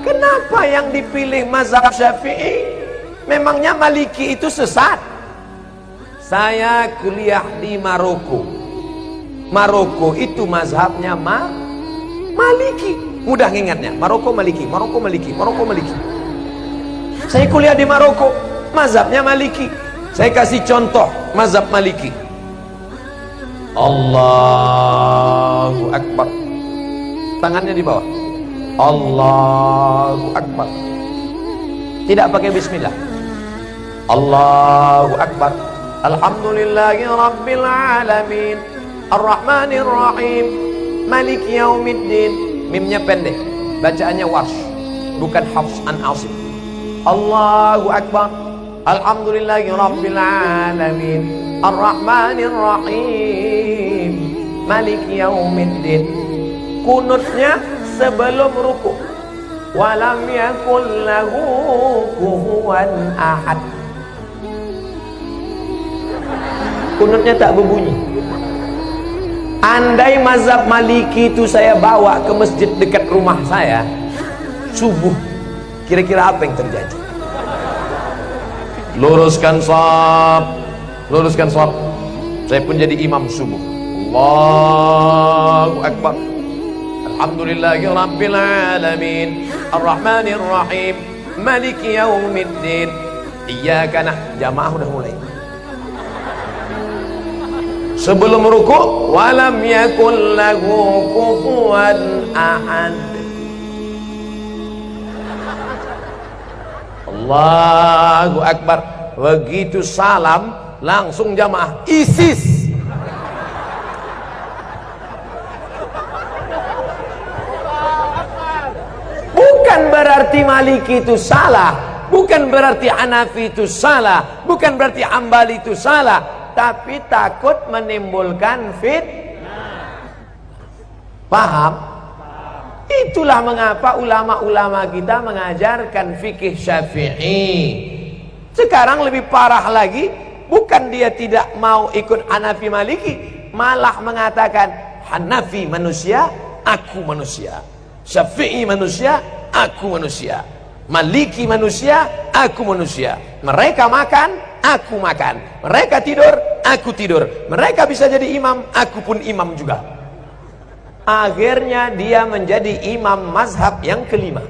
Kenapa yang dipilih mazhab Syafi'i? Memangnya Maliki itu sesat? Saya kuliah di Maroko. Maroko itu mazhabnya Maliki. Mudah ngingatnya, Maroko Maliki, Maroko Maliki, Maroko Maliki. Saya kuliah di Maroko, mazhabnya Maliki. Saya kasih contoh mazhab Maliki. Allahu Akbar. Tangannya di bawah. Allahu Akbar. Tidak pakai bismillah. Allahu Akbar. Alhamdulillahi Rabbil Alamin, Ar-Rahmanir Rahim, Maliki Yaumiddin. Mimnya pendek, bacaannya warsh, bukan Hafs an Asim. Allahu Akbar. Alhamdulillahi Rabbil Alamin, Ar-Rahmanir Rahim, Maliki Yaumiddin. Kunutnya sebelum ruku. Walam yakul lahu kufuwan ahad. Kunutnya tak berbunyi. Andai mazhab Maliki itu saya bawa ke masjid dekat rumah saya subuh, kira-kira apa yang terjadi? Luruskan shaf, luruskan shaf. Saya pun jadi imam subuh. Allahu Akbar. Alhamdulillahi Rabbil Alamin, Ar-Rahmanir Rahim, Maliki Yaumiddin. Iyyaka jamaah udah mulai. Sebelum ruku, walam yakul lahu kufuwan ahad. Allahu Akbar. Begitu salam, langsung jamaah ISIS. Bukan berarti Maliki itu salah, bukan berarti Hanafi itu salah, bukan berarti Hambali itu salah, tapi takut menimbulkan fitnah. Paham? Itulah mengapa ulama-ulama kita mengajarkan fikih Syafi'i. Sekarang lebih parah lagi, bukan dia tidak mau ikut Hanafi Maliki, malah mengatakan Hanafi manusia, aku manusia. Syafi'i manusia, aku manusia. Maliki manusia, aku manusia. Mereka makan, aku makan. Mereka tidur, aku tidur. Mereka bisa jadi imam, aku pun imam juga. Akhirnya dia menjadi imam mazhab yang kelima.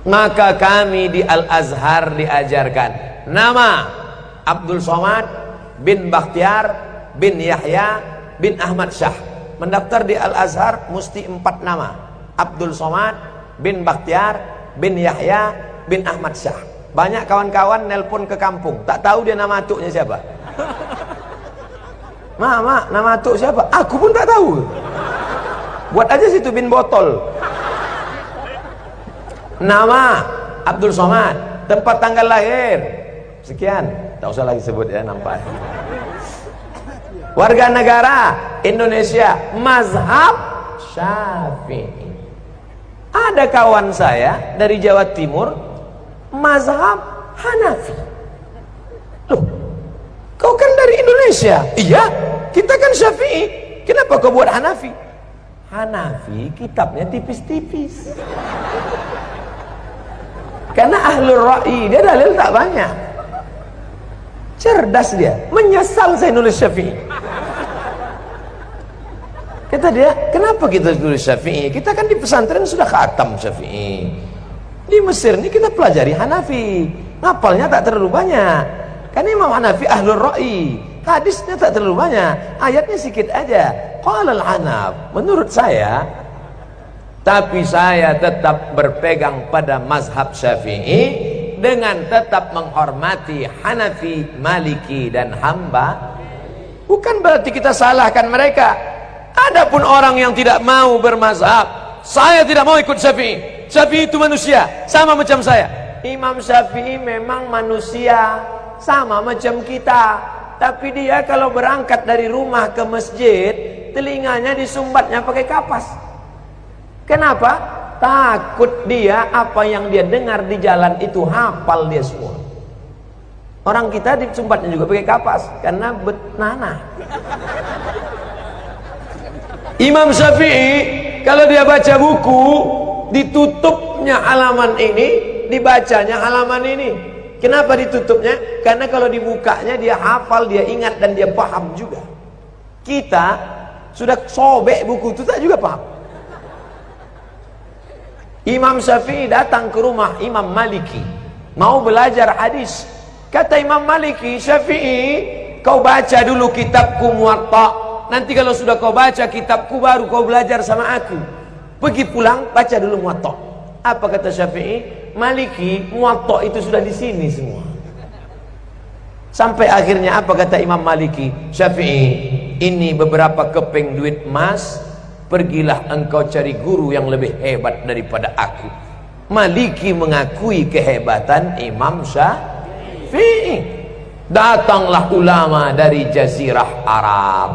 Maka kami di Al-Azhar diajarkan nama Abdul Somad bin Bakhtiar bin Yahya bin Ahmad Syah. Mendaftar di Al-Azhar mesti 4 nama. Abdul Somad bin Bakhtiar bin Yahya bin Ahmad Syah. Banyak kawan-kawan nelpon ke kampung, tak tahu dia nama atuknya siapa. Mak, nama atuk siapa? Aku pun tak tahu. Buat aja situ bin botol. Nama Abdul Somad, tempat tanggal lahir sekian, tak usah lagi sebut ya, nampak. Warga negara Indonesia, mazhab Syafi'i. Ada kawan saya dari Jawa Timur, mazhab Hanafi. Loh, kau kan dari Indonesia? Iya, kita kan Syafi'i. Kenapa kau buat Hanafi? Hanafi kitabnya tipis-tipis. Karena ahlul ra'i, dia dalil tak banyak. Cerdas dia, menyesal saya nulis Syafi'i. Kata dia, kenapa kita tulis Syafi'i? Kita kan di pesantren sudah khatam Syafi'i. Di Mesir ini kita pelajari Hanafi, ngapalnya tak terlalu banyak. Karena Imam Hanafi ahlul ra'i, hadisnya tak terlalu banyak, ayatnya sedikit aja. Qala al-Hanaf, menurut saya, tapi saya tetap berpegang pada mazhab Syafi'i dengan tetap menghormati Hanafi, Maliki dan Hamba. Bukan berarti kita salahkan mereka. Adapun orang yang tidak mau bermazhab, saya tidak mau ikut Syafi'i. Syafi'i itu manusia, sama macam saya. Imam Syafi'i memang manusia, sama macam kita. Tapi dia kalau berangkat dari rumah ke masjid, telinganya disumbatnya pakai kapas. Kenapa? Takut dia apa yang dia dengar di jalan itu hafal dia semua. Orang kita disumbatnya juga pakai kapas karena nanah. Imam Syafi'i kalau dia baca buku, ditutupnya halaman ini, dibacanya halaman ini. Kenapa ditutupnya? Karena kalau dibukanya dia hafal, dia ingat dan dia paham juga. Kita sudah sobek buku itu tak juga paham. Imam Syafi'i datang ke rumah Imam Maliki, mau belajar hadis. Kata Imam Maliki, Syafi'i, kau baca dulu kitabku Muwatta. Nanti kalau sudah kau baca kitabku baru kau belajar sama aku. Pergi pulang baca dulu Muwatta. Apa kata Syafi'i? Maliki, Muwatta itu sudah di sini semua. Sampai akhirnya apa kata Imam Maliki? Syafi'i, ini beberapa keping duit emas, pergilah engkau cari guru yang lebih hebat daripada aku. Maliki mengakui kehebatan Imam Syafi'i. Datanglah ulama dari Jazirah Arab,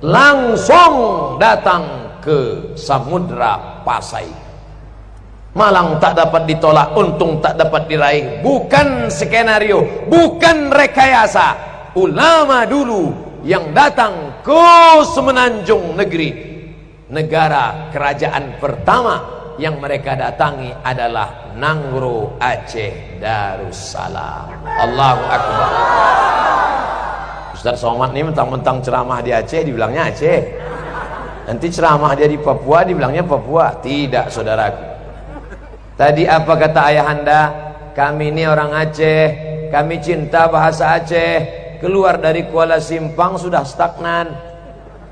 langsung datang ke Samudra Pasai. Malang tak dapat ditolak, untung tak dapat diraih. Bukan skenario, bukan rekayasa. Ulama dulu yang datang ke Semenanjung Negeri, negara kerajaan pertama yang mereka datangi adalah Nangro Aceh Darussalam. Allahu Akbar. Ustaz Somad ini mentang-mentang ceramah di Aceh dibilangnya Aceh, nanti ceramah dia di Papua dibilangnya Papua. Tidak, saudaraku. Tadi apa kata ayahanda? Kami ini orang Aceh, kami cinta bahasa Aceh. Keluar dari Kuala Simpang sudah stagnan.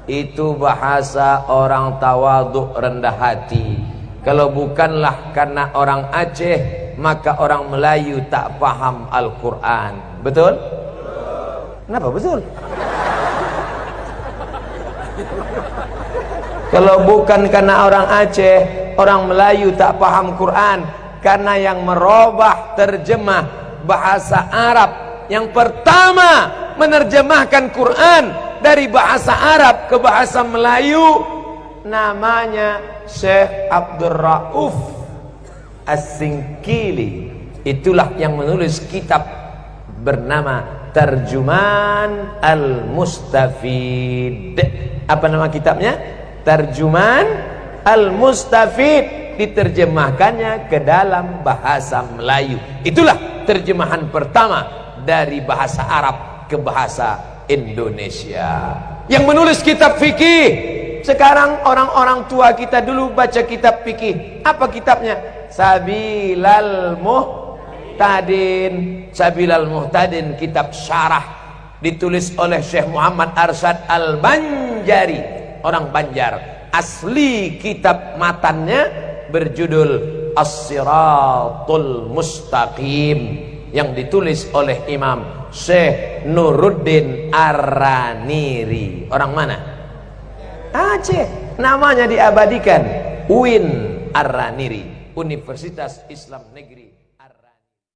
Itu bahasa orang tawaduk, rendah hati. Kalau bukanlah karena orang Aceh, maka orang Melayu tak paham Al-Quran. Betul? Kenapa betul? Kalau bukan karena orang Aceh, orang Melayu tak paham Quran, karena yang merubah terjemah bahasa Arab, yang pertama menerjemahkan Quran dari bahasa Arab ke bahasa Melayu, namanya Syekh Abdul Rauf As-Singkili. Itulah yang menulis kitab bernama Tarjuman Al-Mustafid. Apa nama kitabnya? Tarjuman Al-Mustafid. Diterjemahkannya ke dalam bahasa Melayu. Itulah terjemahan pertama dari bahasa Arab ke bahasa Indonesia. Yang menulis kitab fikih. Sekarang orang-orang tua kita dulu baca kitab fikih. Apa kitabnya? Sabilal Muhtadin. Sabilal Muhtadin, kitab syarah, ditulis oleh Syekh Muhammad Arsyad Al-Banjari, orang Banjar. Asli kitab matannya berjudul As-Siratul Mustaqim, yang ditulis oleh Imam Syekh Nuruddin Ar-Raniri. Orang mana? Aceh. Namanya diabadikan, UIN Ar-Raniri, Universitas Islam Negeri